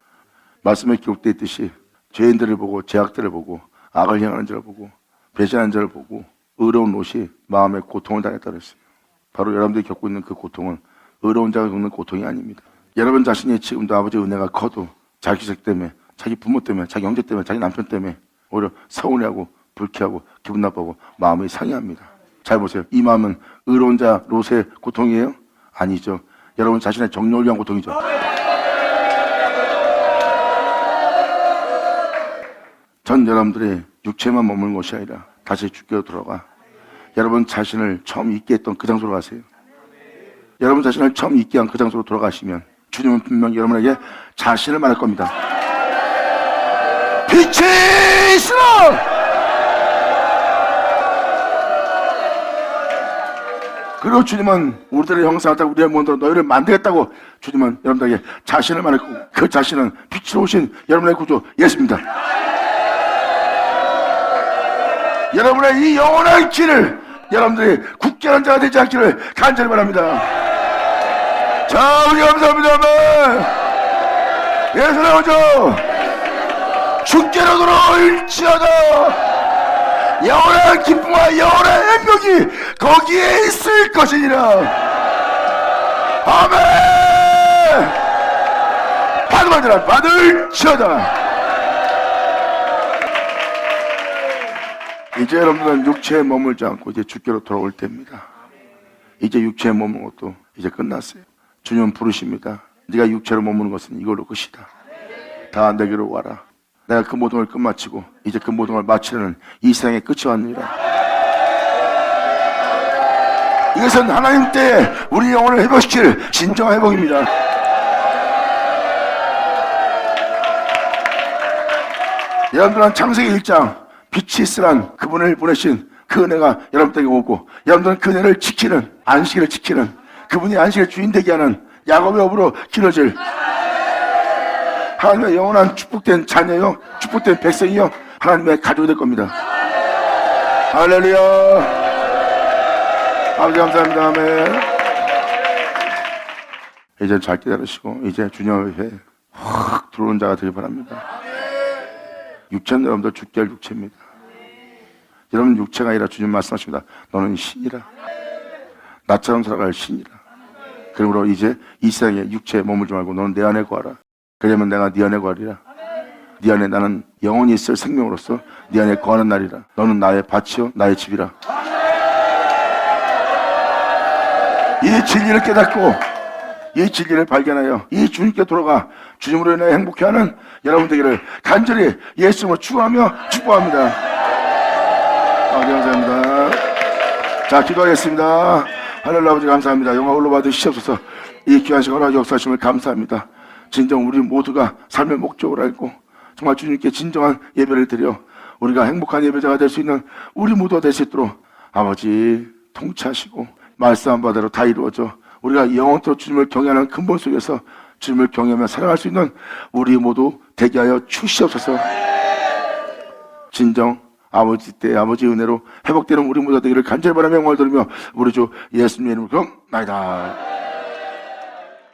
말씀에 기록되어 있듯이 죄인들을 보고 죄악들을 보고 악을 행하는 자를 보고 배신하는 자를 보고 의로운 롯이 마음의 고통을 당했다 그랬어요. 바로 여러분들이 겪고 있는 그 고통은 의로운 자가 겪는 고통이 아닙니다. 여러분 자신이 지금도 아버지의 은혜가 커도 자기 식 때문에 자기 부모 때문에 자기 형제 때문에 자기 남편 때문에 오히려 서운해하고 불쾌하고 기분 나쁘고 마음이 상해합니다. 잘 보세요. 이 마음은 의로운 자 롯의 고통이에요? 아니죠. 여러분 자신의 정욕을 위한 고통이죠. 전 여러분들이 육체만 머무는 것이 아니라 다시 주께로 돌아가 여러분 자신을 처음 있게 했던 그 장소로 가세요. 여러분 자신을 처음 있게 한 그 장소로 돌아가시면 주님은 분명히 여러분에게 자신을 말할 겁니다. 빛이 있으라! 그리고 주님은 우리들의 형상을 따라 우리의 몸으로 너희를 만들겠다고 주님은 여러분들에게 자신을 말할 거고 그 자신은 빛으로 오신 여러분의 구주 예수입니다. 여러분의 이 영원한 길을 여러분들이 굳게 한 자가 되지 않기를 간절히 바랍니다. 자, 우리 감사합니다. 예수 나오죠. 주께로 돌아올지어다. 영원한 기쁨과 영원한 행복이 거기에 있을 것이니라. 아멘. 받으면 되라. 받을지어다. 이제 여러분들은 육체에 머물지 않고 이제 주께로 돌아올 때입니다. 이제 육체에 머무는 것도 이제 끝났어요. 주님은 부르십니다. 네가 육체로 머무는 것은 이걸로 끝이다. 다 내게로 와라. 내가 그 모든 걸 끝마치고 이제 그 모든 걸 마치려는 이 세상의 끝이 왔느니라. 이것은 하나님 때에 우리 영혼을 회복시킬 진정한 회복입니다. 여러분들은 창세기 1장 빛이 있으란 그분을 보내신 그 은혜가 여러분들에게 오고, 여러분들은 그 은혜를 지키는, 안식일을 지키는, 그분이 안식일의 주인 되게 하는 야곱의 업으로 길어질 하나님의 영원한 축복된 자녀요, 축복된 백성이요, 하나님의 가족이 될 겁니다. 할렐루야. 아버지 감사합니다. 아멘. 이제 잘 기다리시고 이제 주님 앞에 확 들어오는 자가 되길 바랍니다. 육체는 여러분들 죽게 할 육체입니다. 여러분 육체가 아니라 주님 말씀하십니다. 너는 신이라. 나처럼 살아갈 신이라. 그러므로 이제 이 세상에 육체에 머물지 말고 너는 내 안에 거하라. 그러면 내가 네 안에 거하리라. 네 안에 나는 영원히 있을 생명으로서 네 안에 거하는 날이라. 너는 나의 밭이요 나의 집이라. 이 진리를 깨닫고 이 진리를 발견하여 이 주님께 돌아가 주님으로 인해 행복해하는 여러분 되기를 간절히 예수님으로 축원하며 축복합니다. 아버지 감사합니다. 자, 기도하겠습니다. 하늘의 아버지 감사합니다. 영광 올로 받으시옵소서. 이 귀한 시간 허락해 역사하심을 감사합니다. 진정 우리 모두가 삶의 목적을 알고 정말 주님께 진정한 예배를 드려 우리가 행복한 예배자가 될 수 있는 우리 모두가 될 수 있도록 아버지 통치하시고 말씀한 바대로 다 이루어져 우리가 영원토록 주님을 경외하는 근본 속에서 주님을 경외하며 살아갈 수 있는 우리 모두 되게 하여 주시옵소서. 진정 아버지 때 아버지 은혜로 회복되는 우리 모두 되기를 간절히 바라며 영광을 돌리며 우리 주 예수님의 이름으로 기도합니다.